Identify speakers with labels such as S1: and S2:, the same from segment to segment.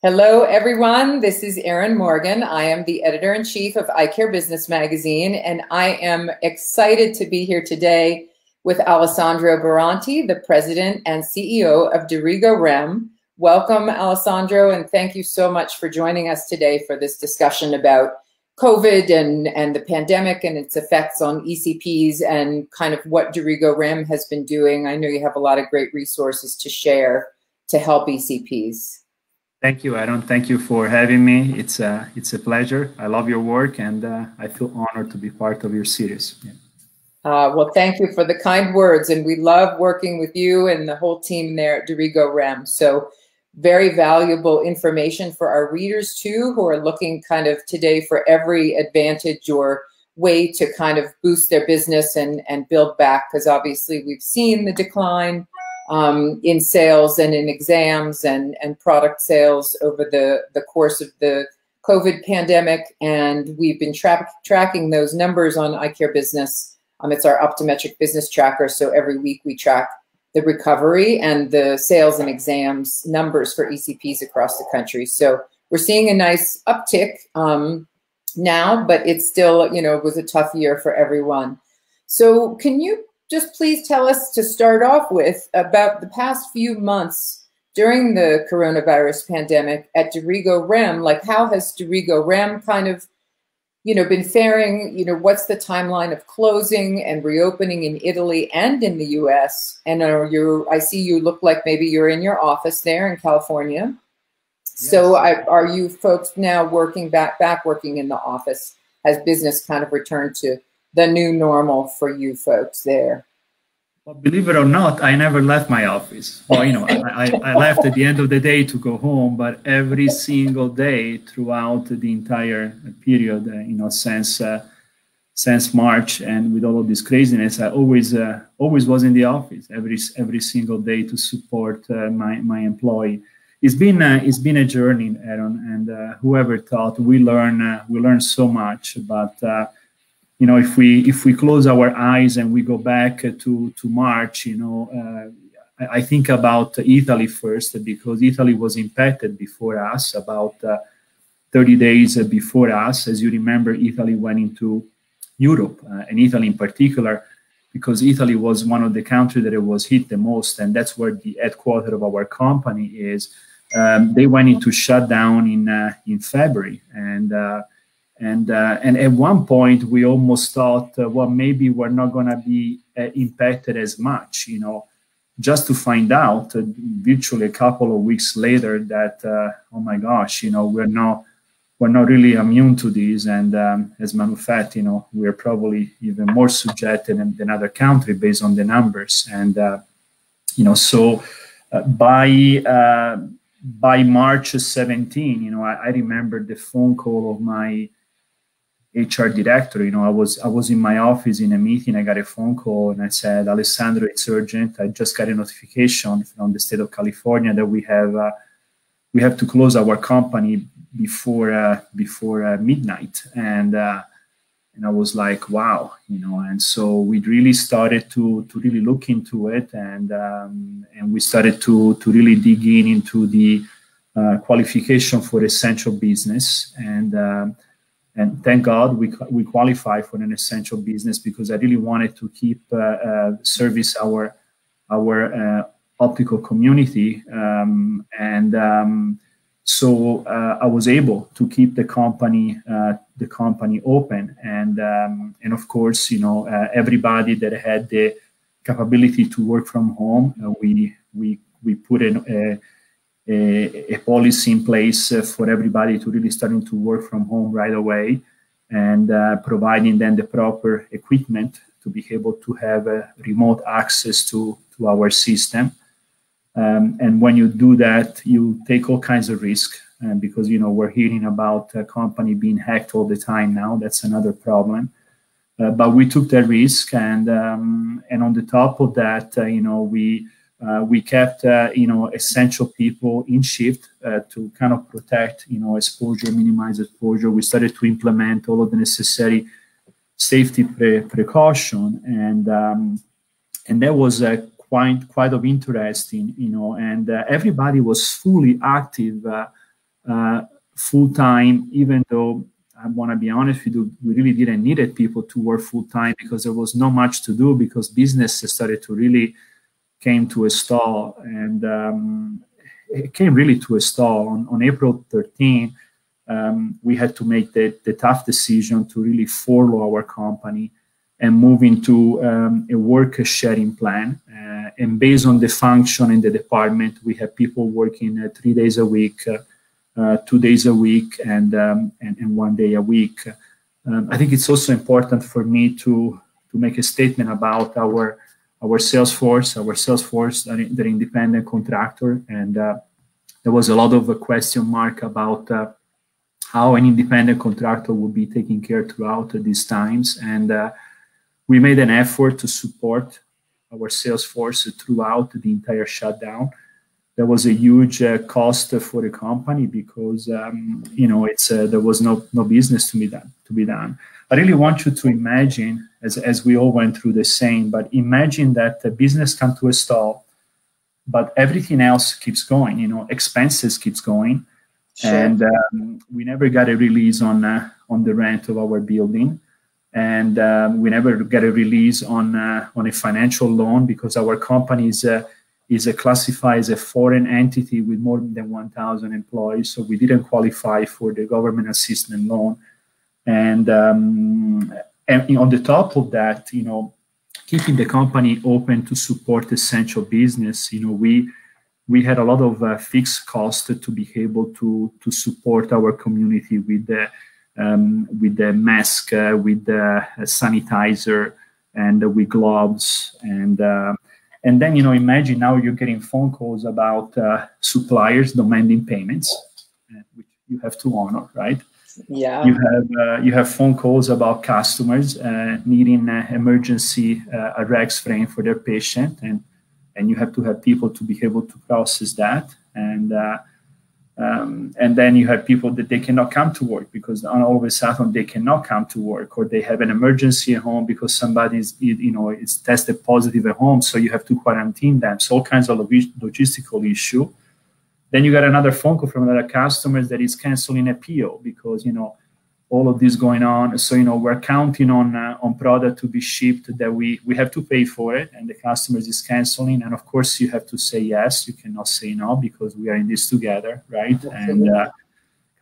S1: Hello, everyone. This is Erinn Morgan. I am the editor-in-chief of Eye Care Business Magazine, and I am excited to be here today with Alessandro Baranti, the president and CEO of Dirigo Rim. Welcome, Alessandro, and thank you so much for joining us today for this discussion about COVID and the pandemic and its effects on ECPs and kind of what Dirigo Rim has been doing. I know you have a lot of great resources to share to help ECPs.
S2: Thank you, Erinn. Thank you for having me. It's a pleasure. I love your work, and I feel honored to be part of your series. Yeah.
S1: Well, thank you for the kind words, and we love working with you and the whole team there at Dirigo Rim. So very valuable information for our readers too, who are looking kind of today for every advantage or way to kind of boost their business and build back, because obviously we've seen the decline in sales and in exams and product sales over the course of the COVID pandemic. And we've been tracking those numbers on Eye Care Business. It's our optometric business tracker. So every week we track the recovery and the sales and exams numbers for ECPs across the country. So we're seeing a nice uptick now, but it's still, it was a tough year for everyone. So can you just please tell us, to start off with, about the past few months during the coronavirus pandemic at Dirigo Rim? Like, how has Dirigo Rim kind of, been faring? What's the timeline of closing and reopening in Italy and in the US? And I see you look like maybe you're in your office there in California. Yes. So are you folks now working back working in the office? Has business kind of returned to the new normal for you folks there?
S2: Well, believe it or not, I never left my office. Well, I left at the end of the day to go home, but every single day throughout the entire period, since March, and with all of this craziness, I always was in the office every single day to support my employee. It's been a journey, Erinn, and whoever thought we learn so much. But if we close our eyes and we go back to March, I think about Italy first, because Italy was impacted before us, about 30 days before us. As you remember, Italy went into Europe, and Italy in particular, because Italy was one of the countries that it was hit the most, and that's where the headquarters of our company is. They went into shutdown in February, and at one point we almost thought, well, maybe we're not going to be impacted as much, just to find out virtually a couple of weeks later that, oh my gosh, we're not really immune to this. And as a matter of fact, we're probably even more subjected than other countries based on the numbers. And, so by March 17, I remember the phone call of my HR director. I was in my office in a meeting. I got a phone call and I said, Alessandro, it's urgent. I just got a notification from the state of California that we have to close our company before midnight. And I was like, wow, and so we really started to really look into it, and we started to really dig into the qualification for essential business, and thank God we qualify for an essential business, because I really wanted to keep service our optical community, so I was able to keep the company open, and of course, everybody that had the capability to work from home, we put in a policy in place for everybody to really starting to work from home right away, and providing them the proper equipment to be able to have remote access to our system. And when you do that, you take all kinds of risk, because we're hearing about a company being hacked all the time now. That's another problem. But we took that risk, and on the top of that, we kept essential people in shift to kind of protect exposure, minimize exposure. We started to implement all of the necessary safety precaution, and that was quite of interesting, and everybody was fully active full-time, even though I want to be honest with you, we really didn't need people to work full-time because there was not much to do, because business started to really came to a stall, and it came really to a stall. On April 13, we had to make the tough decision to really follow our company and move into a work sharing plan. And based on the function in the department, we have people working 3 days a week, 2 days a week, and 1 day a week. I think it's also important for me to make a statement about our sales force. Our sales force, they're independent contractor, and there was a lot of a question mark about how an independent contractor would be taken care throughout these times. And we made an effort to support our sales force throughout the entire shutdown. There was a huge cost for the company because there was no business to be done. I really want you to imagine, as we all went through the same, but imagine that the business comes to a stall, but everything else keeps going. Expenses keeps going. Sure. And we never got a release on the rent of our building, and we never got a release on a financial loan because our company is classified as a foreign entity with more than 1,000 employees, so we didn't qualify for the government assistance loan. And on the top of that, keeping the company open to support essential business, we had a lot of fixed costs to be able to support our community with the mask, with the sanitizer, and with gloves, and then imagine now you're getting phone calls about suppliers demanding payments, which you have to honor, right?
S1: Yeah.
S2: You have phone calls about customers needing emergency RX frame for their patient, and you have to have people to be able to process that, and then you have people that they cannot come to work because all of a sudden they cannot come to work, or they have an emergency at home because somebody is tested positive at home, so you have to quarantine them. So all kinds of logistical issue. Then you got another phone call from another customer that is canceling a PO because all of this going on. So we're counting on product to be shipped that we have to pay for it, and the customer is canceling. And of course, you have to say yes. You cannot say no because we are in this together, right? Absolutely. And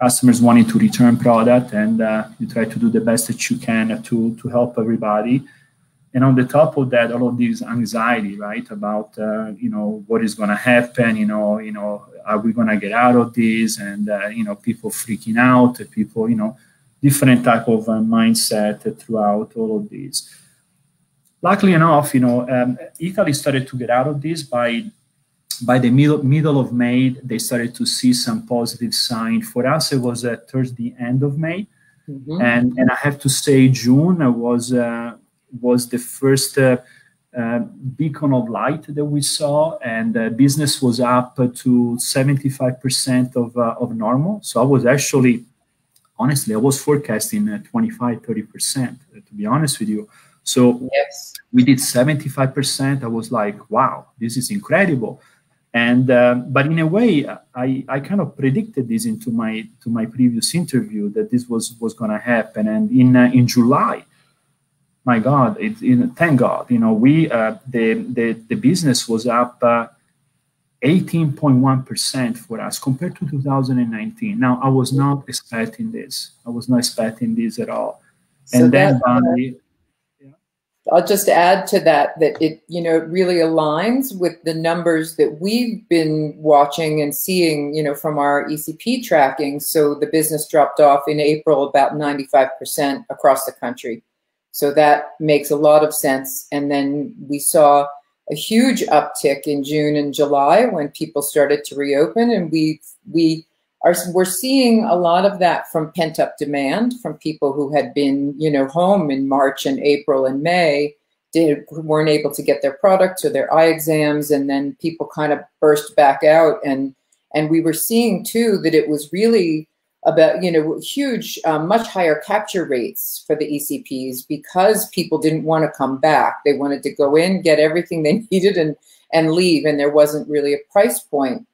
S2: customers wanting to return product, and you try to do the best that you can to help everybody. And on the top of that, all of this anxiety, right, about what is going to happen, are we going to get out of this, and people freaking out, people, different type of mindset throughout all of this. Luckily enough, Italy started to get out of this by the middle of May. They started to see some positive sign. For us, it was towards the end of May, and I have to say, June was the first beacon of light that we saw, and business was up to 75% of normal. So I was actually, honestly, I was forecasting 25-30%, to be honest with you. So yes, we did 75%. I was like, wow, this is incredible. And but in a way, I kind of predicted this into my previous interview that this was going to happen. And in July, my God, thank God, the business was up 18.1% for us compared to 2019. Now, I was not expecting this. I was not expecting this at all. So and then
S1: I'll just add to that it really aligns with the numbers that we've been watching and seeing, from our ECP tracking. So the business dropped off in April about 95% across the country. So that makes a lot of sense. And then we saw a huge uptick in June and July when people started to reopen, and we're seeing a lot of that from pent-up demand from people who had been, home in March and April and May, weren't able to get their products or their eye exams, and then people kind of burst back out, and we were seeing too that it was really about huge, much higher capture rates for the ECPs because people didn't want to come back. They wanted to go in, get everything they needed, and leave, and there wasn't really a price point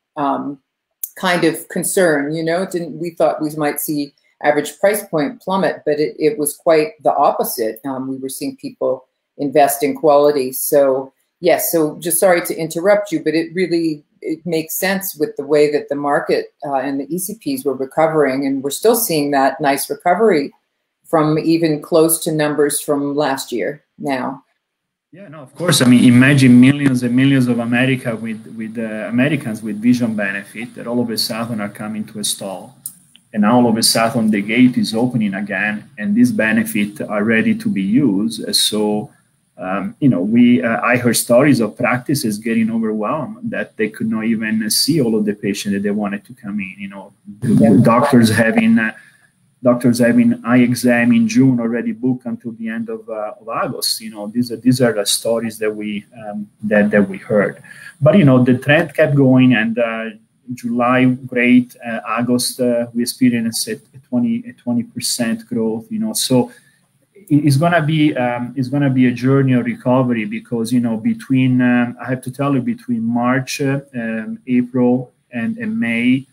S1: kind of concern. You know, we thought we might see average price point plummet, but it was quite the opposite. We were seeing people invest in quality. So yes, so just sorry to interrupt you, but it makes sense with the way that the market and the ECPs were recovering, and we're still seeing that nice recovery from even close to numbers from last year now.
S2: Yeah, no, of course. I mean, imagine millions and millions of Americans with vision benefit that all of a sudden are coming to a stall. And now all of a sudden the gate is opening again, and these benefits are ready to be used. So, you know, I heard stories of practices getting overwhelmed that they could not even see all of the patients that they wanted to come in. You know, doctors having eye exam in June already booked until the end of August. You know, these are the stories that we heard. But you know, the trend kept going, and July great, August we experienced a 20% growth. You know, so it's gonna be a journey of recovery, because you know, between I have to tell you, between March, April, and May,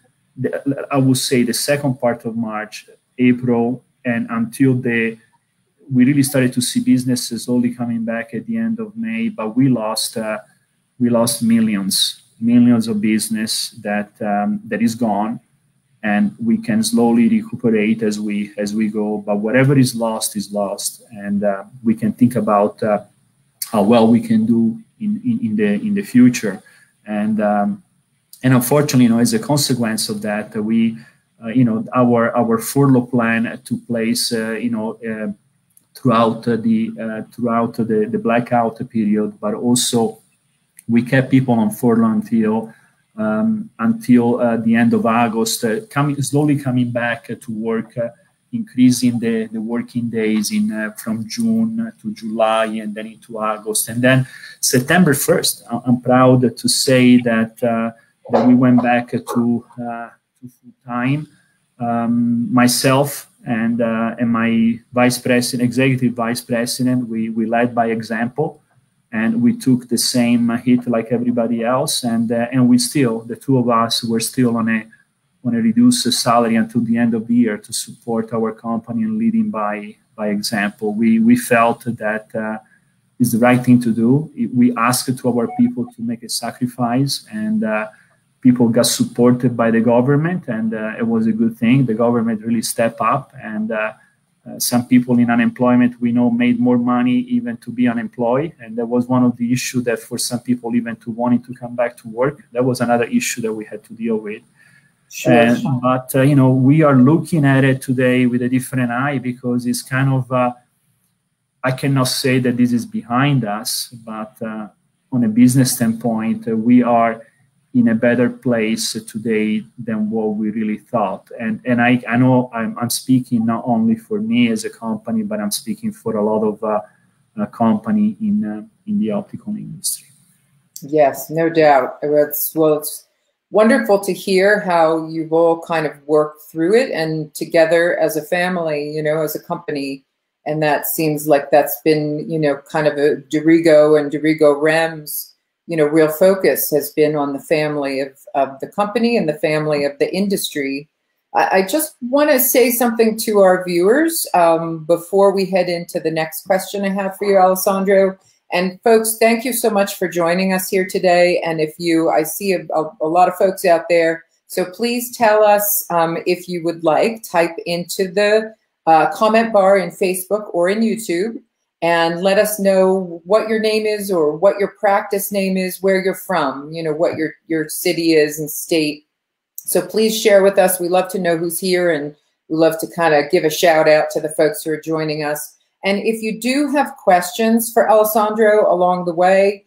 S2: I would say the second part of March, April, and until we really started to see businesses slowly coming back at the end of May, but we lost millions of business that is gone, and we can slowly recuperate as we go. But whatever is lost, and we can think about how well we can do in the future. And unfortunately, you know, as a consequence of that, we you know, our furlough plan took place you know, throughout the blackout period, but also we kept people on furlough until the end of August, slowly coming back to work, increasing the working days from June to July, and then into August, and then September 1st. I'm proud to say that we went back to full time. Myself and my executive vice president, we led by example. And we took the same hit like everybody else, and we still, the two of us, were still on a reduced salary until the end of the year to support our company and leading by example. We felt that is the right thing to do. We asked to our people to make a sacrifice, and people got supported by the government, and it was a good thing. The government really stepped up, and some people in unemployment, we know, made more money even to be unemployed. And that was one of the issues that for some people, even to wanting to come back to work, that was another issue that we had to deal with. Sure. But, you know, we are looking at it today with a different eye, because it's kind of, I cannot say that this is behind us, but on a business standpoint, we are in a better place today than what we really thought. And I know I'm speaking not only for me as a company, but I'm speaking for a lot of company in the optical industry. Yes,
S1: no doubt. It's wonderful to hear how you've all kind of worked through it and together as a family, you know, as a company. And that seems like that's been, you know, kind of a Dirigo and Dirigo Rim's, you know, real focus has been on the family of the company and the family of the industry. I just want to say something to our viewers before we head into the next question I have for you, Alessandro. And folks, thank you so much for joining us here today. And I see a lot of folks out there, so please tell us if you would like, type into the comment bar in Facebook or in YouTube, and let us know what your name is or what your practice name is, where you're from, you know, what your city is and state. So please share with us. We love to know who's here, and we love to kind of give a shout out to the folks who are joining us. And if you do have questions for Alessandro along the way,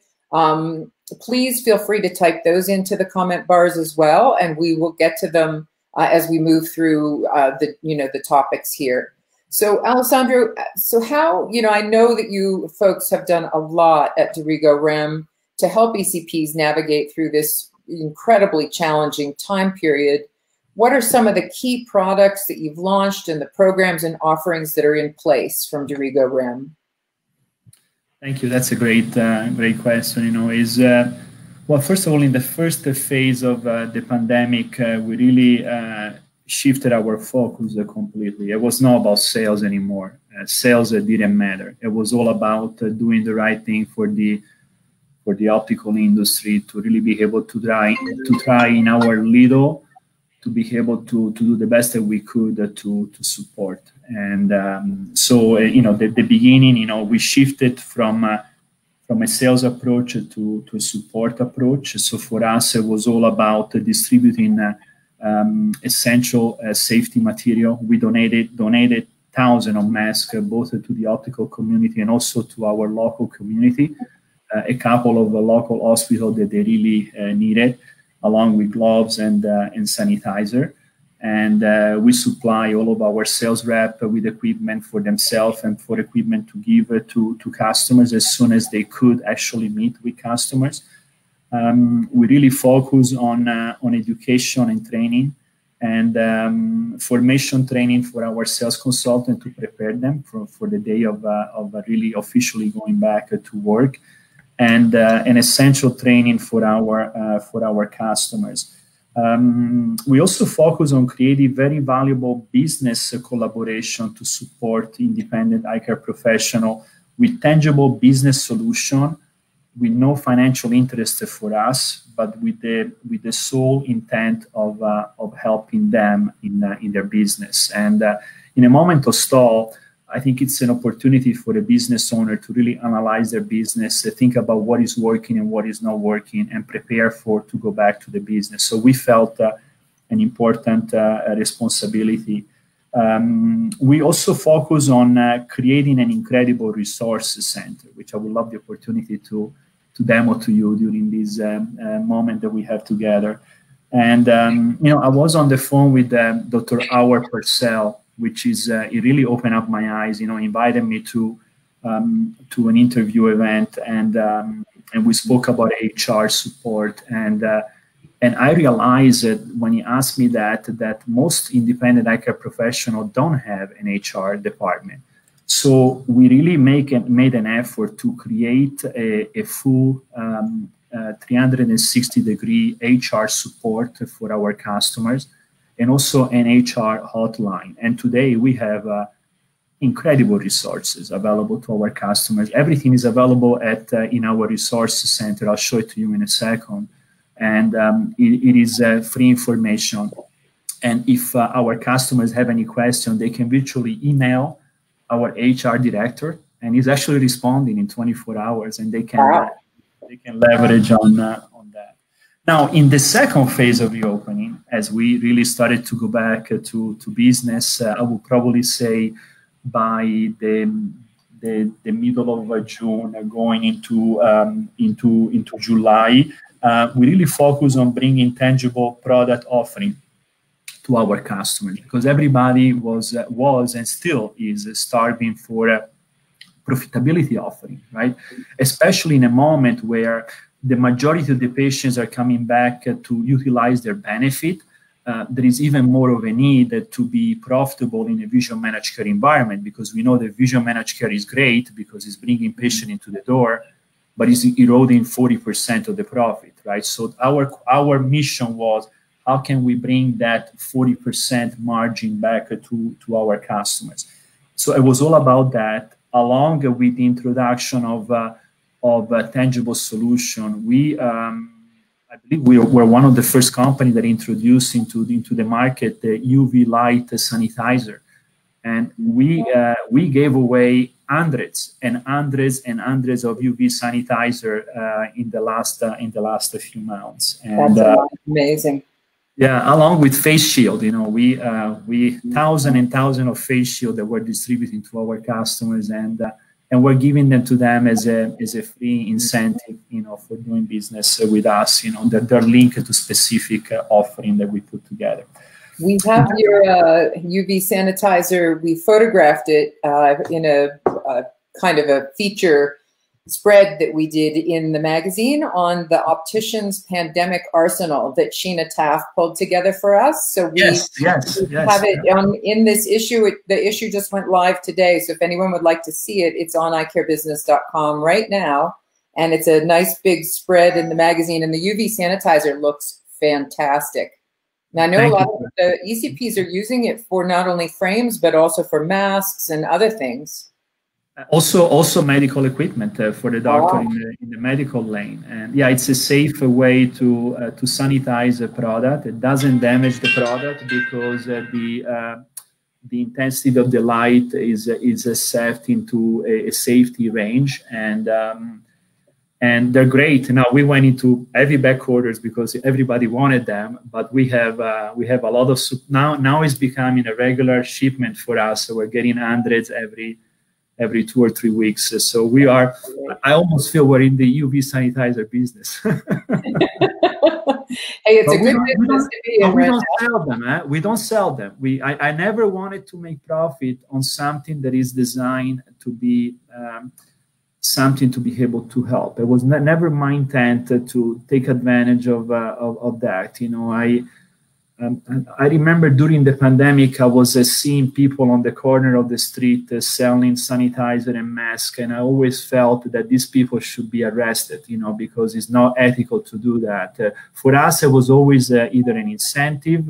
S1: please feel free to type those into the comment bars as well, and we will get to them as we move through the topics here. So Alessandro, so how, you know, I know that you folks have done a lot at Dirigo Rim to help ECPs navigate through this incredibly challenging time period. What are some of the key products that you've launched and the programs and offerings that are in place from Dirigo Rim?
S2: Thank you. That's a great question. You know, Well, first of all, in the first phase of the pandemic, we really shifted our focus completely. It was not about sales anymore. Sales didn't matter. It was all about doing the right thing for the optical industry, to really be able to try in our little, to be able to do the best that we could to support. And so, the beginning, we shifted from a sales approach to a support approach. So for us, it was all about distributing essential safety material. We donated thousands of masks, both to the optical community and also to our local community. A couple of local hospitals that they really needed, along with gloves and sanitizer. And we supply all of our sales rep with equipment for themselves and for equipment to give to customers as soon as they could actually meet with customers. We really focus on education and training, and formation training for our sales consultant to prepare them for the day of really officially going back to work, and an essential training for our customers. We also focus on creating very valuable business collaboration to support independent eye care professional with tangible business solution, with no financial interest for us, but with the sole intent of helping them in their business. And in a moment of stall, I think it's an opportunity for a business owner to really analyze their business, to think about what is working and what is not working, and prepare to go back to the business. So we felt an important responsibility. We also focus on creating an incredible resource center, which I would love the opportunity to demo to you during this moment that we have together. And I was on the phone with Dr. Howard Purcell, which is it really opened up my eyes. Invited me to an interview event, and we spoke about HR support, and I realized that when he asked me that most independent eye care professionals don't have an HR department. So we really made an effort to create a full 360-degree HR support for our customers, and also an HR hotline. And today we have incredible resources available to our customers. Everything is available in our resource center. I'll show it to you in a second. And it is free information. And if our customers have any question, they can virtually email our HR director, and he's actually responding in 24 hours, and they can leverage on that. Now, in the second phase of reopening, as we really started to go back to business, I would probably say by the middle of June, going into July, we really focus on bringing tangible product offering to our customers, because everybody was and still is starving for a profitability offering, right? Especially in a moment where the majority of the patients are coming back to utilize their benefit. There is even more of a need to be profitable in a visual managed care environment, because we know that visual managed care is great because it's bringing patient into the door, but it's eroding 40% of the profit, right? So our mission was, how can we bring that 40% margin back to our customers? So it was all about that, along with the introduction of a tangible solution. I believe we were one of the first companies that introduced into the market the UV light sanitizer, and we gave away hundreds and hundreds and hundreds of UV sanitizer in the last few months. And
S1: that's amazing.
S2: Yeah, along with face shield, we thousands and thousands of face shield that we're distributing to our customers, and we're giving them to them as a free incentive, for doing business with us. That they're linked to specific offering that we put together.
S1: We have your UV sanitizer. We photographed it in a kind of a feature spread that we did in the magazine on the optician's pandemic arsenal that Sheena Taft pulled together for us. So we have it in this issue. The issue just went live today. So if anyone would like to see it, it's on eyecarebusiness.com right now. and it's a nice big spread in the magazine, and the UV sanitizer looks fantastic. Now, I know a lot of the ECPs are using it for not only frames, but also for masks and other things.
S2: Also medical equipment for the doctor in the medical lane. And yeah, it's a safe way to sanitize a product. It doesn't damage the product because the intensity of the light is set into a safety range, and they're great. Now we went into heavy back orders because everybody wanted them, but we have a lot of now it's becoming a regular shipment for us. So we're getting hundreds every 2 or 3 weeks. So we are. I almost feel we're in the UV sanitizer business.
S1: Hey, it's a good business to be in.
S2: We don't sell them. We don't sell them. I never wanted to make profit on something that is designed to be something to be able to help. It was never my intent to take advantage of that. You know, I remember during the pandemic, I was seeing people on the corner of the street selling sanitizer and masks, and I always felt that these people should be arrested, you know, because it's not ethical to do that. For us, it was always either an incentive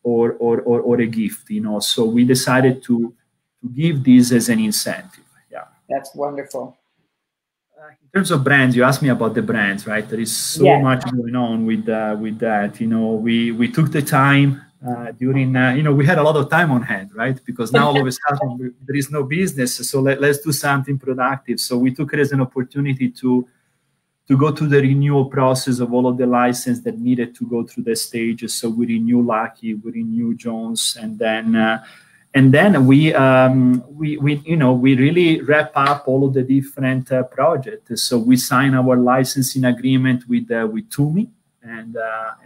S2: or a gift, you know. So we decided to give this as an incentive. Yeah,
S1: that's wonderful.
S2: In terms of brands, you asked me about the brands, right? There is so much going on with that. You know, we took the time during, you know, we had a lot of time on hand, right? Because now all of a sudden there is no business, so let's do something productive. So we took it as an opportunity to go through the renewal process of all of the license that needed to go through the stages. So we renew Lucky, we renew Jones, and then we you know, we really wrap up all of the different projects. So we sign our licensing agreement with Tumi, and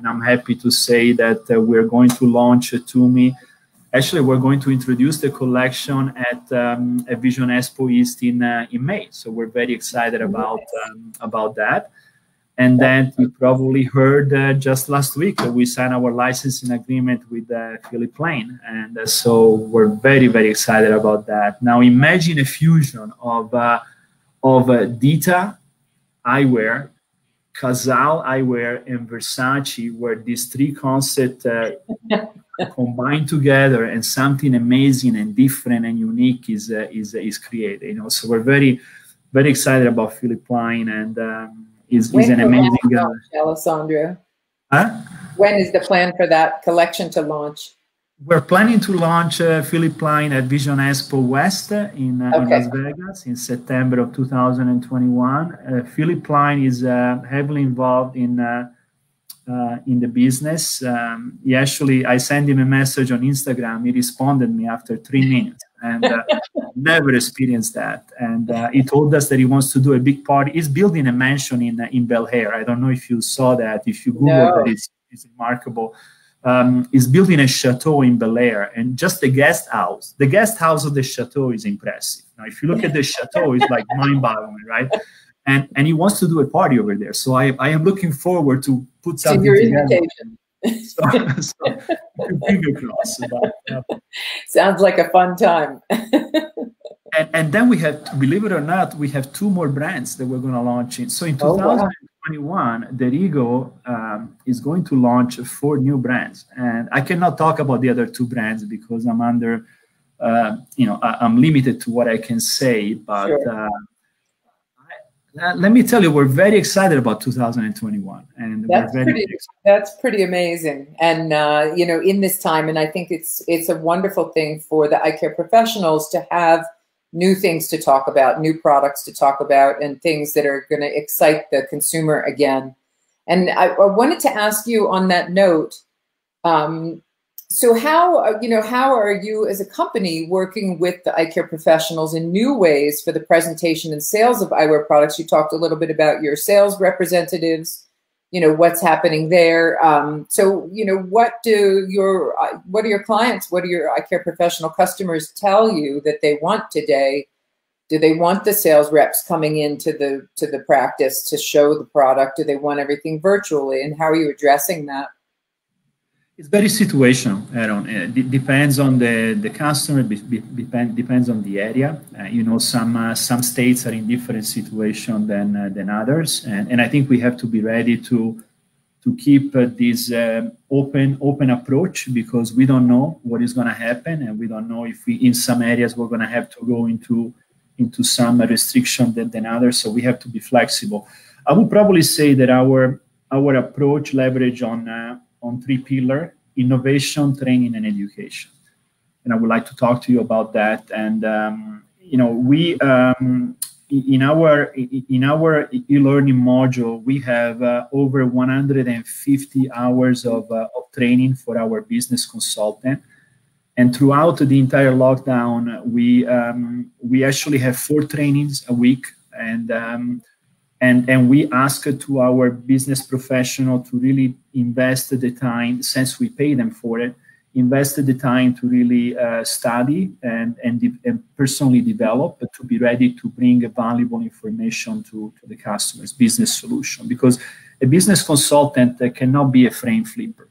S2: I'm happy to say that we're going to launch Tumi. Actually, we're going to introduce the collection at Vision Expo East in May. So we're very excited about that. And then you probably heard just last week that we signed our licensing agreement with Philipp Plein. And so we're very, very excited about that. Now imagine a fusion of Dita Eyewear, Casal Eyewear, and Versace, where these three concepts combine together and something amazing and different and unique is created. You know, so we're very, very excited about Philipp Plein, and is an amazing guy.
S1: Alessandro.
S2: Huh?
S1: When is the plan for that collection to launch?
S2: We're planning to launch Philipp Plein at Vision Expo West in Las Vegas in September of 2021. Philipp Plein is heavily involved in the business. I sent him a message on Instagram. He responded me after 3 minutes, and never experienced that. And he told us that he wants to do a big party. He's building a mansion in Bel Air. I don't know if you saw that. If you Google that, it's remarkable. He's building a chateau in Bel Air, and just the guest house of the chateau is impressive. Now, if you look at the chateau, it's like mind-boggling, right? And he wants to do a party over there. So I am looking forward to put something together. Fingers crossed.
S1: Sounds like a fun time.
S2: and then we have, believe it or not, we have 2 more brands that we're going to launch in. So in 2021, Dirigo is going to launch 4 new brands. And I cannot talk about the other 2 brands because I'm under, I'm limited to what I can say. But let me tell you, we're very excited about 2021, and
S1: that's pretty amazing. And in this time, and I think it's a wonderful thing for the eye care professionals to have new things to talk about, new products to talk about, and things that are going to excite the consumer again. And I wanted to ask you on that note. So how are you as a company working with the eye care professionals in new ways for the presentation and sales of eyewear products? You talked a little bit about your sales representatives, what's happening there. What are your clients, what do your eye care professional customers tell you that they want today? Do they want the sales reps coming into the practice to show the product? Do they want everything virtually? And how are you addressing that?
S2: It's very situational, Aaron. It depends on the customer, depends on the area. You know, some states are in different situation than others, and I think we have to be ready to keep this open approach, because we don't know what is going to happen, and we don't know if we in some areas we're going to have to go into some restriction than others. So we have to be flexible. I would probably say that our approach leverage on three pillars: innovation, training, and education. And I would like to talk to you about that. And you know, we in our e-learning module, we have over 150 hours of training for our business consultant. And throughout the entire lockdown, we actually have 4 trainings a week, and we ask to our business professional to really invest the time, since we pay them for it, invest the time to really study and personally develop, but to be ready to bring valuable information to the customer's business solution. Because a business consultant cannot be a frame flipper.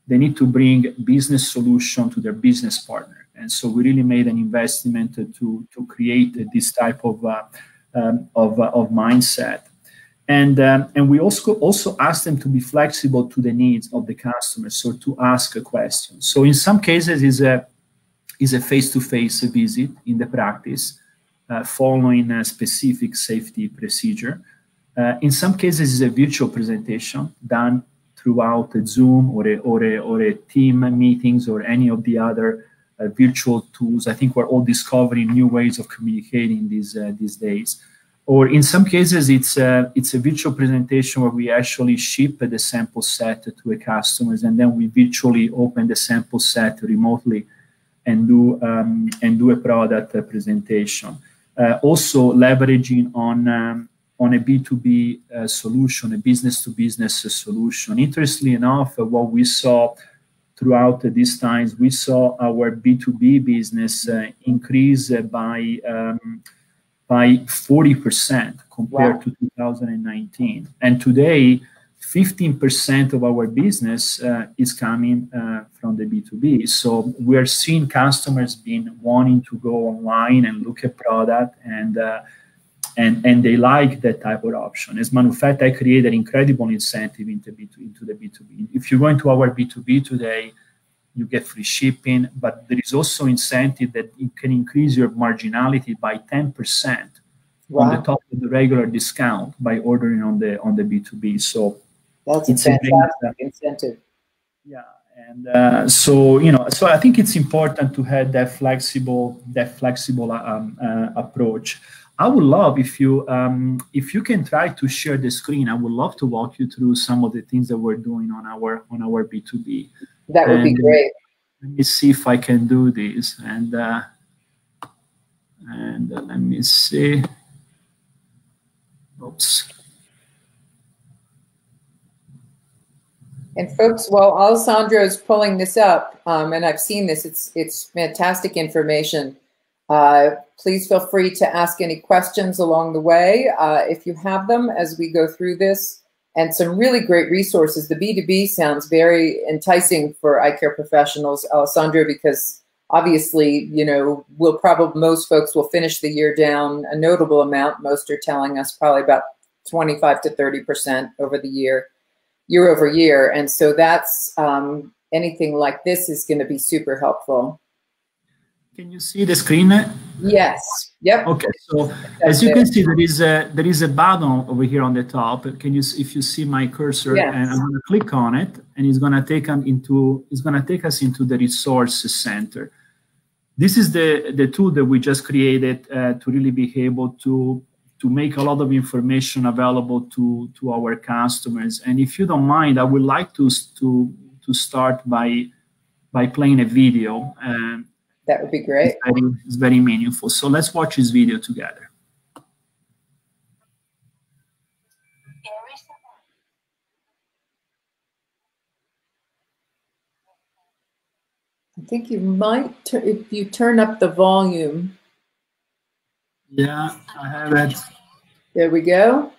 S2: They need to bring business solution to their business partner. And so we really made an investment to create this type of mindset. And we also ask them to be flexible to the needs of the customers, so to ask a question. So in some cases, is a face-to-face visit in the practice, following a specific safety procedure. In some cases, it's a virtual presentation done throughout a Zoom or a team meetings or any of the other virtual tools. I think we're all discovering new ways of communicating these days. Or in some cases, it's a virtual presentation where we actually ship the sample set to a customers, and then we virtually open the sample set remotely and do a product presentation. Also leveraging on a B2B solution, a business-to-business solution. Interestingly enough, what we saw throughout these times, we saw our B2B business increase by 40% compared to 2019. And today, 15% of our business is coming from the B2B. So we're seeing customers wanting to go online and look at product, and they like that type of option. As a matter of fact, I created incredible incentive into the B2B. If you go into our B2B today, you get free shipping, but there is also incentive that it can increase your marginality by 10% on the top of the regular discount by ordering on the B2B. So
S1: that's a fantastic incentive.
S2: Yeah, and so I think it's important to have that flexible approach. I would love if you can try to share the screen. I would love to walk you through some of the things that we're doing on our B2B.
S1: That would be great.
S2: Let me see if I can do this, and let me see. Oops.
S1: And folks, while Alessandro is pulling this up, and I've seen this, it's fantastic information. Please feel free to ask any questions along the way if you have them as we go through this. And some really great resources. The B2B sounds very enticing for eye care professionals, Alessandro, because obviously, most folks will finish the year down a notable amount. Most are telling us probably about 25 to 30% over the year over year. And so that's anything like this is going to be super helpful.
S2: Can you see the screen?
S1: Yes. Yep.
S2: Okay. So as you can see, there is a button over here on the top. If you see my cursor, yes. And I'm going to click on it, and it's going to take us into the resource center. This is the tool that we just created to really be able to make a lot of information available to our customers. And if you don't mind, I would like to start by playing a video.
S1: That would be great.
S2: It's very meaningful. So let's watch this video together.
S1: I think you might, if you turn up the volume.
S2: Yeah, I have it.
S1: There we go.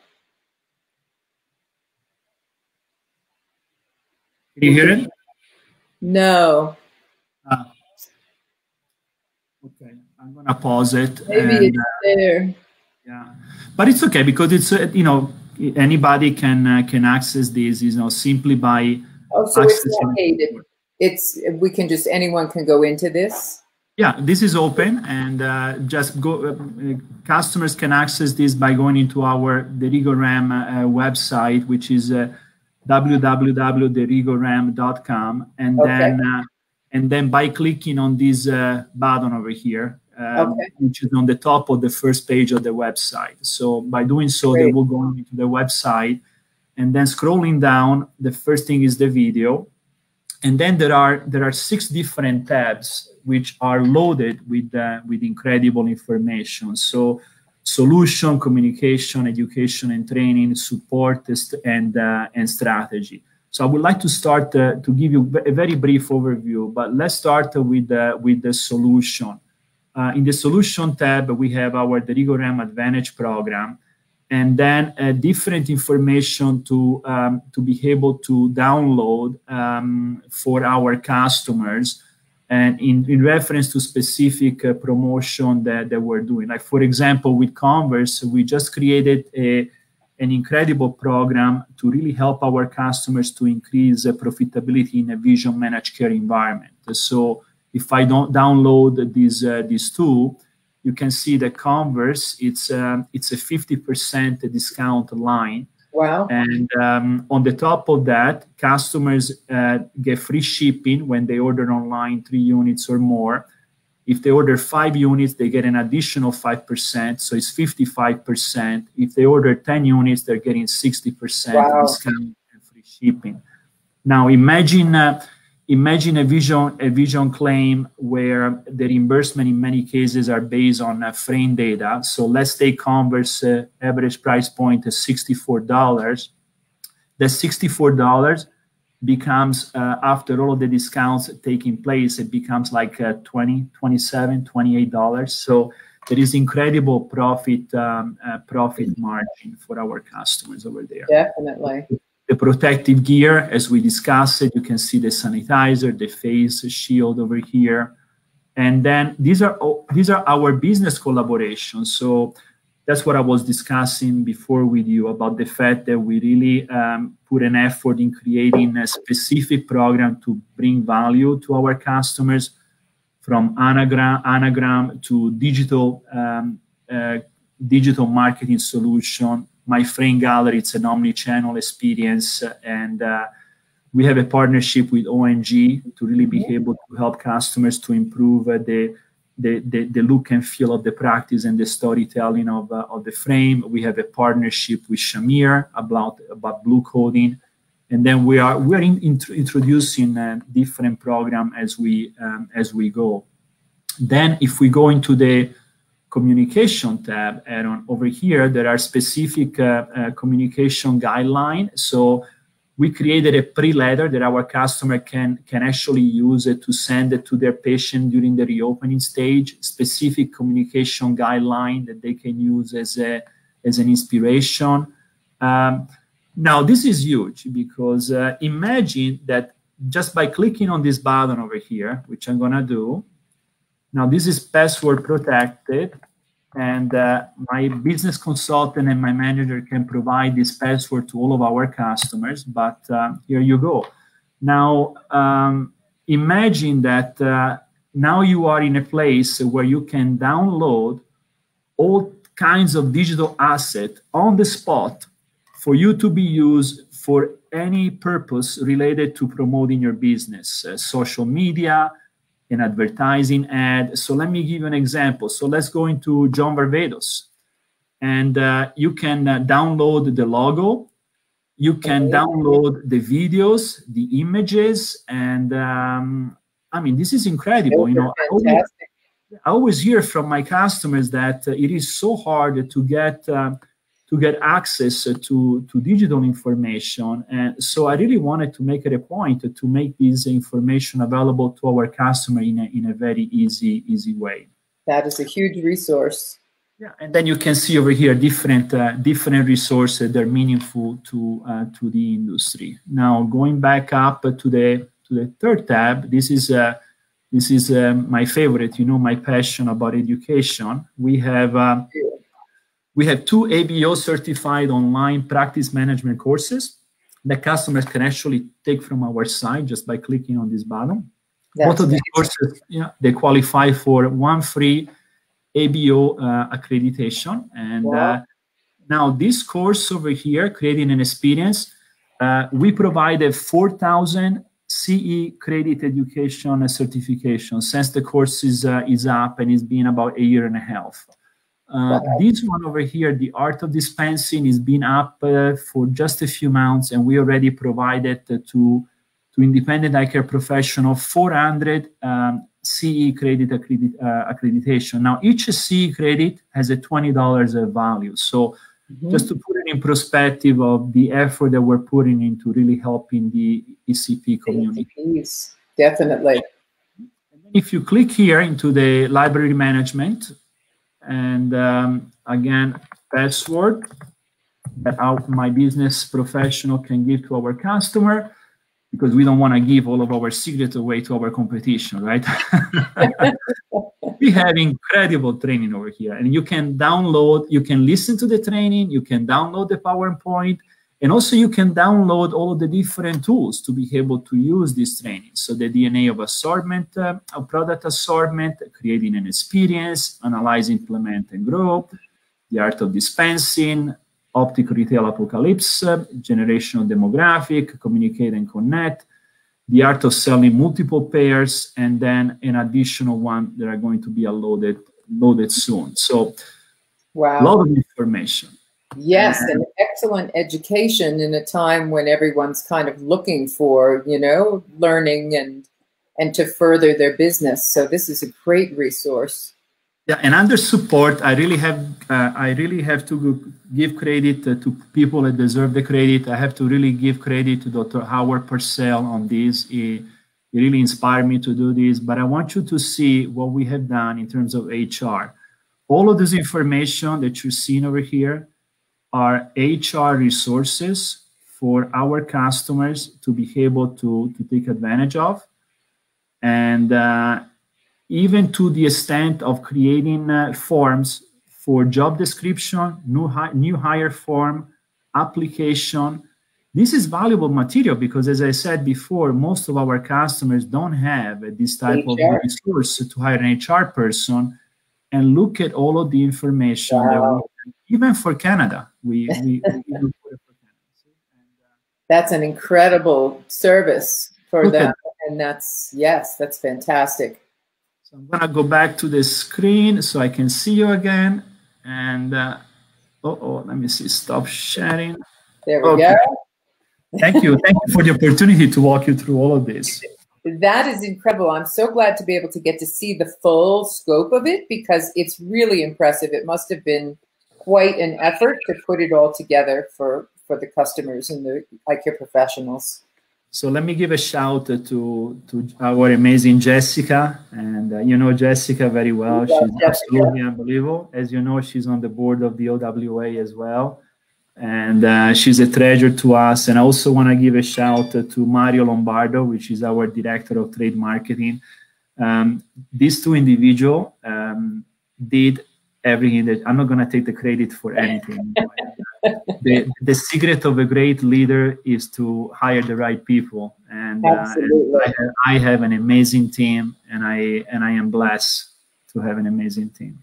S2: Can you hear it?
S1: No.
S2: Okay, I'm gonna pause it.
S1: Maybe it's there.
S2: Yeah, but it's okay because it's anybody can access this simply by
S1: Oh, so it's not
S2: accessing.
S1: gated. We can just, anyone can go into this?
S2: Yeah, this is open and just go. Customers can access this by going into our Dirigo Rim website, which is www.dirigoram.com, and
S1: Okay.
S2: then by clicking on this button over here, which is on the top of the first page of the website. So by doing so,
S1: Great.
S2: they will go into the website, and then scrolling down, the first thing is the video. And then there are 6 different tabs which are loaded with incredible information. So solution, communication, education and training, support, and strategy. So I would like to start to give you a very brief overview, but let's start with the solution. In the solution tab, we have our Dirigo Rim Advantage program, and then different information to be able to download for our customers, and in reference to specific promotion that we're doing. Like, for example, with Converse, we just created an incredible program to really help our customers to increase profitability in a vision managed care environment. So if I don't download this tool, you can see the Converse, it's a 50% discount line.
S1: Wow.
S2: And on the top of that, customers get free shipping when they order online 3 units or more. If they order 5 units, they get an additional 5%, so it's 55%. If they order 10 units, they're getting 60% discount and free shipping. Now imagine a vision claim where the reimbursement in many cases are based on frame data. So let's take Converse average price point is $64. The $64 becomes, after all of the discounts taking place, it becomes like $20, $27, $28. So there is incredible profit margin for our customers over there.
S1: Definitely.
S2: The protective gear, as we discussed it, you can see the sanitizer, the face shield over here. And then these are our business collaborations. So that's what I was discussing before with you about the fact that we really put an effort in creating a specific program to bring value to our customers, from anagram to digital marketing solution. My Frame Gallery, it's an omni-channel experience, and we have a partnership with ONG to really be able to help customers to improve the look and feel of the practice and the storytelling of the frame. We have a partnership with Shamir about blue coding, and then we are introducing a different program as we go. Then, if we go into the communication tab, Erinn, over here, there are specific communication guidelines. So we created a pre-letter that our customer can actually use it to send it to their patient during the reopening stage, specific communication guideline that they can use as an inspiration. Now, this is huge because imagine that just by clicking on this button over here, which I'm going to do. Now, this is password protected, and my business consultant and my manager can provide this password to all of our customers, but here you go. Now, imagine that now you are in a place where you can download all kinds of digital assets on the spot for you to be used for any purpose related to promoting your business, social media, an advertising ad. So let me give you an example. So let's go into John Barbados, and you can download the logo, you can download the videos, the images, and I mean, this is incredible. You know, I always hear from my customers that it is so hard to get access to digital information. And so I really wanted to make it a point to make this information available to our customer in a very easy way.
S1: That is a huge resource.
S2: Yeah, and then you can see over here different resources that are meaningful to the industry. Now, going back up to the third tab, this is my favorite. You know my passion about education. We have 2 ABO certified online practice management courses that customers can actually take from our site just by clicking on this button. Both of these courses, they qualify for 1 free ABO accreditation. And now this course over here, Creating an Experience, we provided 4,000 CE credit education certification since the course is up, and it's been about a year and a half. This one over here, the Art of Dispensing, is been up for just a few months, and we already provided to independent eye care professional 400 CE credit accreditation. Now, each CE credit has a $20 value. So just to put it in perspective of the effort that we're putting into really helping the ECP community.
S1: Definitely.
S2: If you click here into the library management, and again, password that my business professional can give to our customer, because we don't want to give all of our secrets away to our competition, right? We have incredible training over here, and you can download, you can listen to the training, you can download the PowerPoint, and also you can download all of the different tools to be able to use this training. So the DNA of assortment, of product assortment, creating an experience, analyze, implement, and grow, the art of dispensing, optic retail apocalypse, generational demographic, communicate and connect, the art of selling multiple pairs, and then an additional one that are going to be loaded soon. So a lot of information.
S1: Yes, and excellent education in a time when everyone's kind of looking for, learning and to further their business. So this is a great resource.
S2: Yeah, and under support, I really have to give credit to people that deserve the credit. I have to really give credit to Dr. Howard Purcell on this. He really inspired me to do this. But I want you to see what we have done in terms of HR. All of this information that you're seeing over here are HR resources for our customers to be able to take advantage of. And even to the extent of creating forms for job description, new hire form, application. This is valuable material because, as I said before, most of our customers don't have this type of resource to hire an HR person. And look at all of the information that even for Canada, we put it for Canada.
S1: That's an incredible service for them. And that's fantastic.
S2: So I'm going to go back to the screen so I can see you again. And, let me see, stop sharing.
S1: There we go.
S2: Thank you. Thank you for the opportunity to walk you through all of this.
S1: That is incredible. I'm so glad to be able to get to see the full scope of it because it's really impressive. It must have been quite an effort to put it all together for the customers and the eye care professionals.
S2: So let me give a shout to our amazing Jessica. And you know Jessica very well. She's absolutely unbelievable. As you know, she's on the board of the OWA as well. And she's a treasure to us. And I also want to give a shout to Mario Lombardo, which is our director of trade marketing. These two individuals did everything that I'm not going to take the credit for anything. The secret of a great leader is to hire the right people. And I have an amazing team, and I am blessed to have an amazing team.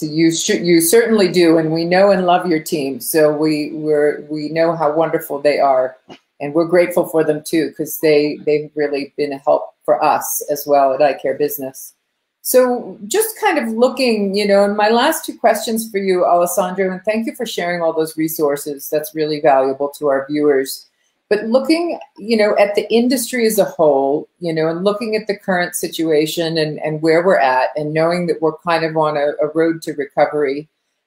S1: You certainly do, and we know and love your team. So we know how wonderful they are, and we're grateful for them too because they've really been a help for us as well at Eye Care Business. So just kind of looking, and my last two questions for you, Alessandro, and thank you for sharing all those resources. That's really valuable to our viewers. But looking, at the industry as a whole, and looking at the current situation and where we're at and knowing that we're kind of on a road to recovery.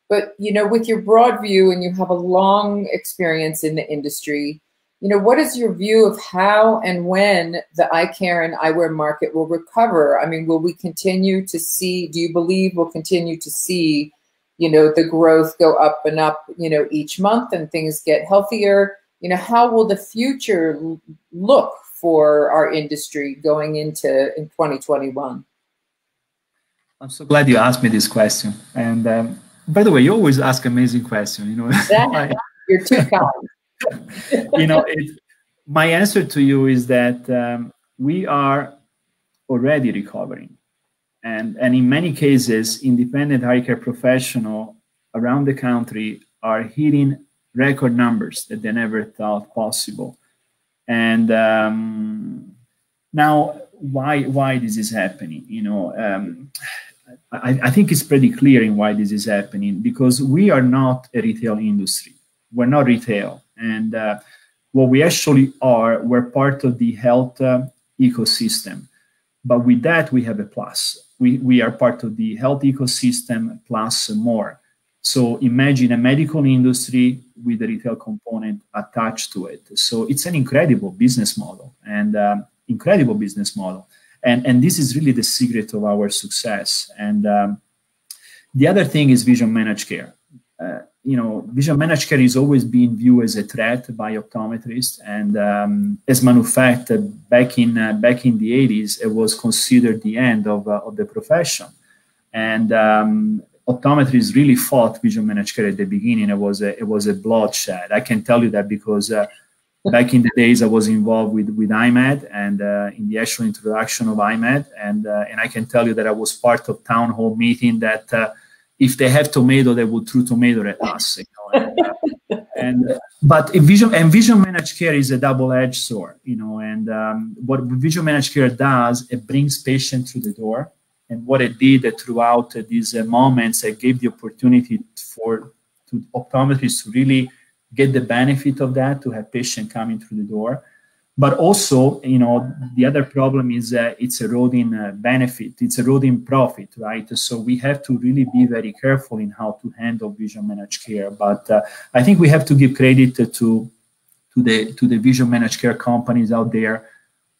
S1: But, with your broad view and you have a long experience in the industry, what is your view of how and when the eye care and eyewear market will recover? I mean, will we continue to see, do you believe we'll continue to see, the growth go up and up, each month and things get healthier? How will the future look for our industry going into in 2021?
S2: I'm so glad you asked me this question. And by the way, you always ask amazing questions. You know,
S1: you're too kind.
S2: You know, my answer to you is that we are already recovering, and in many cases, independent eye care professionals around the country are hitting record numbers that they never thought possible. And now, why this is happening? You know, I think it's pretty clear in why this is happening, because we are not a retail industry. We're not retail. And what we actually are, we're part of the health ecosystem. But with that, we have a plus. We are part of the health ecosystem plus more. So imagine a medical industry with a retail component attached to it. So it's an incredible business model, and incredible business model. And this is really the secret of our success. And the other thing is vision managed care. You know, vision managed care is always being viewed as a threat by optometrists. And as a matter of fact, back in the 80s, it was considered the end of the profession. And optometrists really fought vision managed care at the beginning. It was a bloodshed. I can tell you that because back in the days, I was involved with IMED and in the actual introduction of IMED. And I can tell you that I was part of town hall meeting that if they have tomato, they would throw tomato at us. You know? But vision managed care is a double-edged sword. You know, and what vision managed care does, it brings patients through the door. And what it did throughout these moments, it gave the opportunity to optometrists to really get the benefit of that, to have patients coming through the door. But also, you know, the other problem is it's eroding benefit, it's eroding profit, right? So we have to really be very careful in how to handle vision managed care. But I think we have to give credit to the vision managed care companies out there,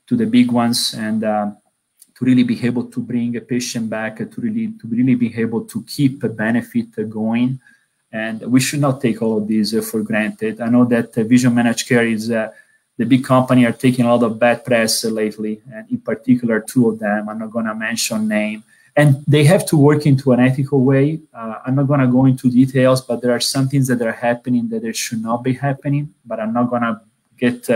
S2: to the big ones, and to really be able to bring a patient back, to really be able to keep a benefit going. And we should not take all of these for granted. I know that vision managed care is the big company are taking a lot of bad press lately, and in particular, two of them. I'm not going to mention name, and they have to work into an ethical way. I'm not going to go into details, but there are some things that are happening that they should not be happening. But I'm not going to get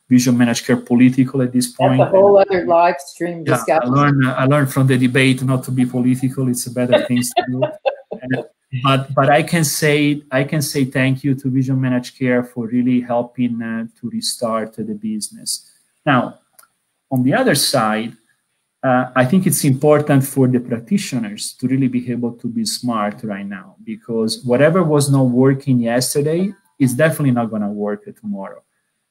S2: vision managed care political at this point.
S1: That's a whole other live stream discussion.
S2: I learned from the debate not to be political. It's a better thing to do. But I can say thank you to Vision Managed Care for really helping to restart the business. Now, on the other side, I think it's important for the practitioners to really be able to be smart right now, because whatever was not working yesterday is definitely not going to work tomorrow.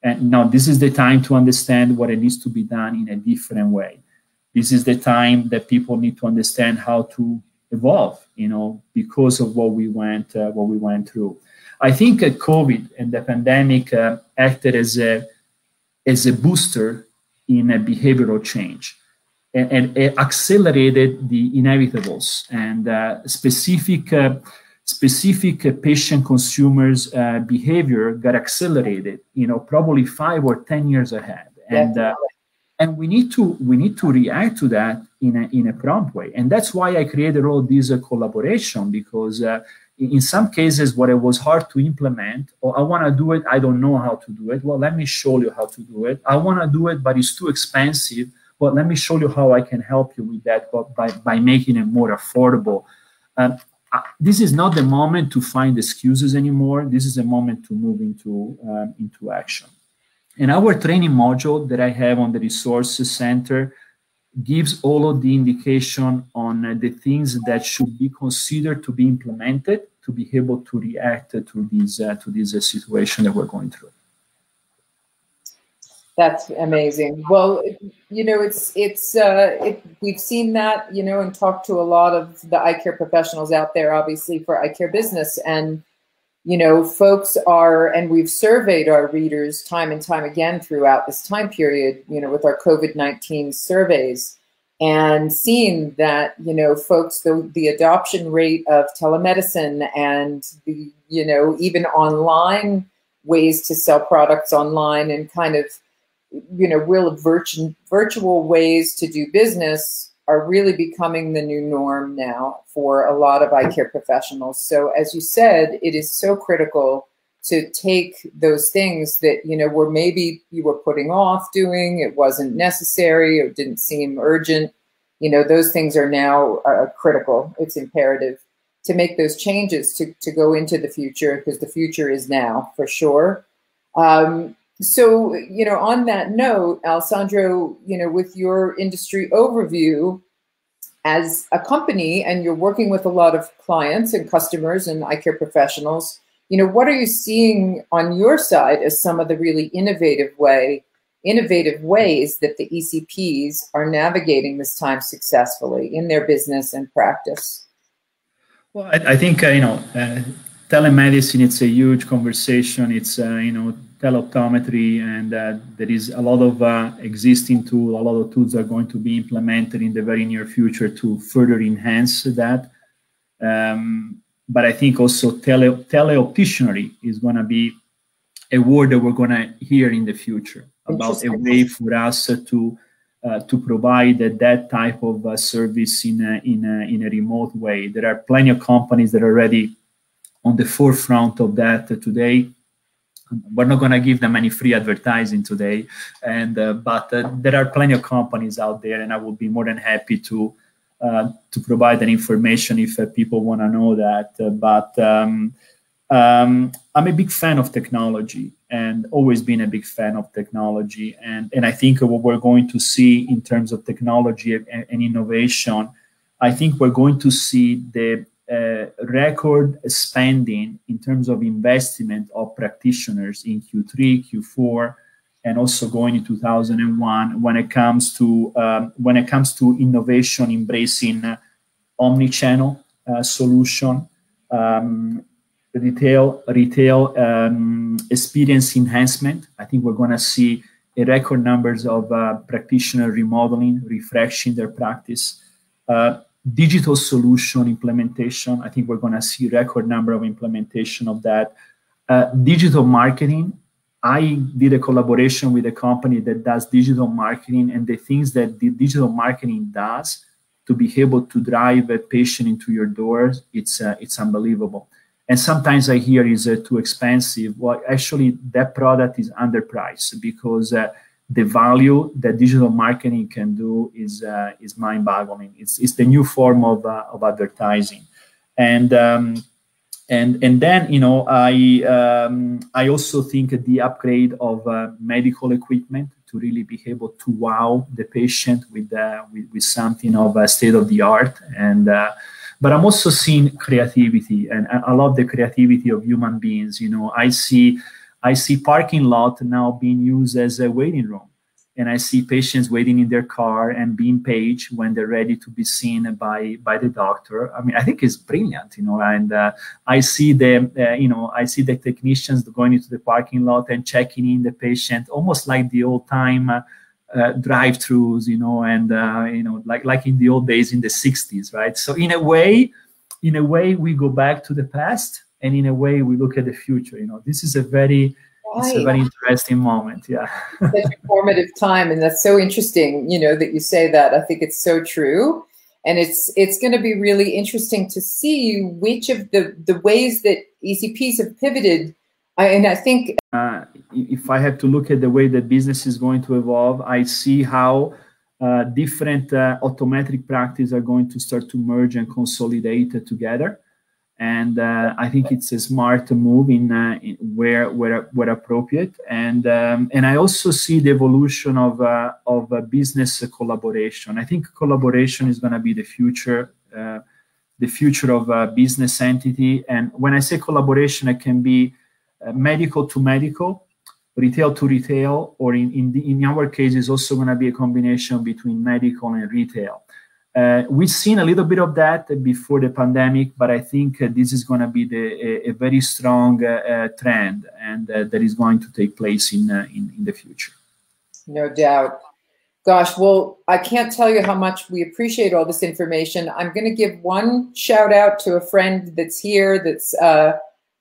S2: And now this is the time to understand what it needs to be done in a different way. This is the time that people need to understand how to evolve, you know, because of what we went through. I think COVID and the pandemic acted as a booster in a behavioral change, and it accelerated the inevitables, and specific patient consumers behavior got accelerated, you know, probably 5 or 10 years ahead. And we need to react to that in a prompt way. And that's why I created all this collaboration, because in some cases where it was hard to implement, or I want to do it, I don't know how to do it. Well, let me show you how to do it. I want to do it, but it's too expensive. Well, let me show you how I can help you with that by making it more affordable. This is not the moment to find excuses anymore. This is a moment to move into action. And our training module that I have on the Resources Center gives all of the indication on the things that should be considered to be implemented to be able to react to this situation that we're going through.
S1: That's amazing. Well, you know, we've seen that, you know, and talked to a lot of the eye care professionals out there, obviously, for eye care business. And, you know, folks and we've surveyed our readers time and time again throughout this time period, you know, with our COVID-19 surveys, and seeing that, you know, folks, the adoption rate of telemedicine and the, you know, even online ways to sell products online, and kind of will virtual ways to do business are really becoming the new norm now for a lot of eye care professionals. So as you said, it is so critical to take those things that, were maybe you were putting off doing, it wasn't necessary, or didn't seem urgent. Those things are now critical. It's imperative to make those changes to go into the future, because the future is now for sure. So, on that note, Alessandro, with your industry overview as a company, and you're working with a lot of clients and customers and eye care professionals, what are you seeing on your side as some of the really innovative ways that the ECPs are navigating this time successfully in their business and practice?
S2: Well, I think, telemedicine, it's a huge conversation. It's, teleoptometry, and there is a lot of existing tools. A lot of tools are going to be implemented in the very near future to further enhance that. But I think also teleopticianry is going to be a word that we're going to hear in the future, about a way for us to provide that type of service in a remote way. There are plenty of companies that are already on the forefront of that today. We're not going to give them any free advertising today, but there are plenty of companies out there, and I will be more than happy to provide that information if people want to know that. But I'm a big fan of technology, and always been a big fan of technology. And I think what we're going to see in terms of technology and innovation, I think we're going to see the record spending in terms of investment of practitioners in Q3, Q4, and also going in 2001 when it comes to innovation, embracing omni-channel solution, retail experience enhancement. I think we're going to see a record numbers of practitioner remodeling, refreshing their practice. Digital solution implementation. I think we're going to see record number of implementation of that. Digital marketing. I did a collaboration with a company that does digital marketing, and the things that the digital marketing does to be able to drive a patient into your doors, it's unbelievable. And sometimes I hear is too expensive. Well, actually, that product is underpriced, because the value that digital marketing can do is mind-boggling. It's the new form of advertising, and then I also think the upgrade of medical equipment to really be able to wow the patient with something of state of the art. And but I'm also seeing creativity, and I love the creativity of human beings. I see parking lot now being used as a waiting room, and I see patients waiting in their car and being paged when they're ready to be seen by the doctor. I mean, I think it's brilliant, and I see the technicians going into the parking lot and checking in the patient, almost like the old time drive-throughs, and like in the old days in the 60s, right? So in a way, we go back to the past. And in a way, we look at the future. This is a very interesting moment. Yeah,
S1: such a formative time, and that's so interesting. That you say that. I think it's so true, and it's going to be really interesting to see which of the ways that ECPs have pivoted. And I think
S2: if I have to look at the way that business is going to evolve, I see how different optometric practices are going to start to merge and consolidate together. And I think it's a smart move in where appropriate. And I also see the evolution of business collaboration. I think collaboration is going to be the future of business entity. And when I say collaboration, it can be medical to medical, retail to retail, or in our case, it's also going to be a combination between medical and retail. We've seen a little bit of that before the pandemic, but I think this is going to be a very strong trend, and that is going to take place in the future.
S1: No doubt. Gosh, well, I can't tell you how much we appreciate all this information. I'm going to give one shout out to a friend that's here, that's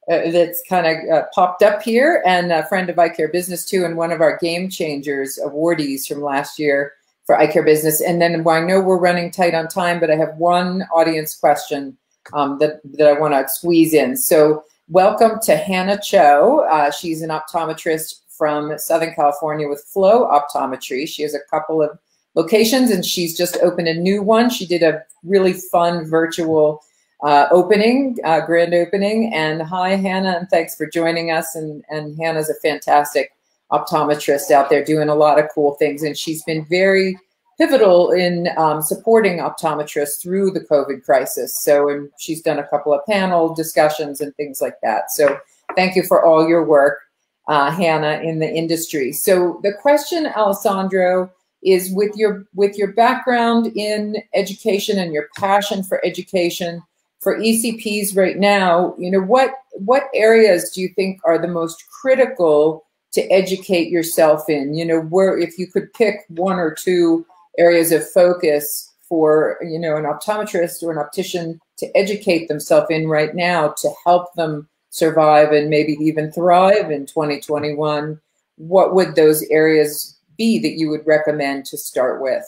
S1: that's kind of popped up here, and a friend of Eye Care Business too, and one of our Game Changers awardees from last year for Eye Care Business. And then I know we're running tight on time, but I have one audience question that I want to squeeze in. So welcome to Hannah Cho. She's an optometrist from Southern California with Flow Optometry. She has a couple of locations, and she's just opened a new one. She did a really fun virtual grand opening. And hi, Hannah, and thanks for joining us. And Hannah's a fantastic optometrist out there doing a lot of cool things. And she's been very pivotal in supporting optometrists through the COVID crisis. So, and she's done a couple of panel discussions and things like that. So thank you for all your work, Hannah, in the industry. So the question, Alessandro, is with your background in education and your passion for education, for ECPs right now, you know, what areas do you think are the most critical to educate yourself in? You know, where, if you could pick one or two areas of focus for, you know, an optometrist or an optician to educate themselves in right now to help them survive and maybe even thrive in 2021, what would those areas be that you would recommend to start with?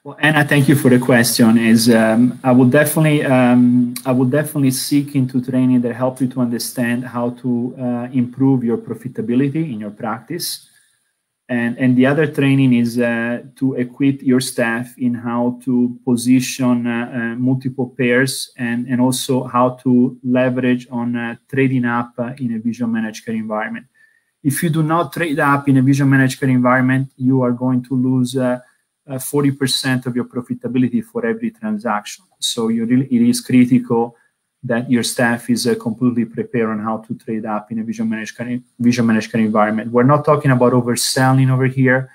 S2: Well, Anna, thank you for the question. I will definitely seek into training that help you to understand how to improve your profitability in your practice, and the other training is to equip your staff in how to position multiple pairs, and also how to leverage on trading up in a visual managed care environment. If you do not trade up in a visual managed care environment, you are going to lose 40% of your profitability for every transaction. So it is critical that your staff is completely prepared on how to trade up in a visual managed care environment. We're not talking about overselling over here.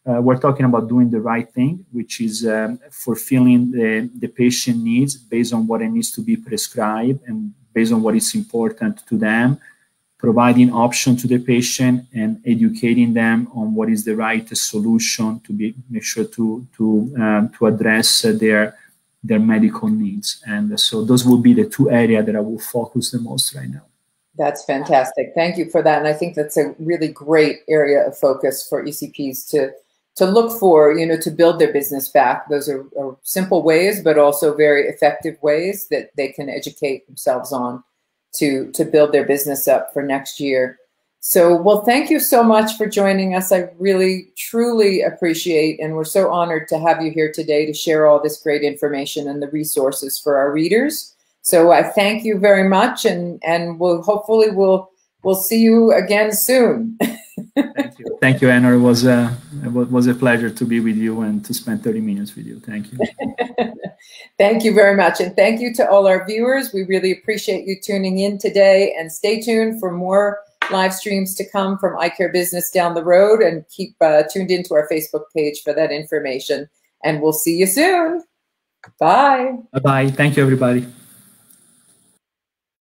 S2: We're talking about doing the right thing, which is fulfilling the patient needs based on what it needs to be prescribed and based on what is important to them, providing option to the patient and educating them on what is the right solution to make sure to address their medical needs. And so those will be the two areas that I will focus the most right now.
S1: That's fantastic. Thank you for that. And I think that's a really great area of focus for ECPs to look for, you know, to build their business back. Those are simple ways, but also very effective ways that they can educate themselves on to build their business up for next year. So, well, thank you so much for joining us. I really, truly appreciate, and we're so honored to have you here today to share all this great information and the resources for our readers. So I thank you very much, and we'll see you again soon.
S2: Thank you. Thank you, Anna. It was a pleasure to be with you and to spend 30 minutes with you. Thank you.
S1: Thank you very much. And thank you to all our viewers. We really appreciate you tuning in today, and stay tuned for more live streams to come from Eye Care Business down the road, and keep tuned into our Facebook page for that information. And we'll see you soon. Bye.
S2: Bye-bye. Thank you, everybody.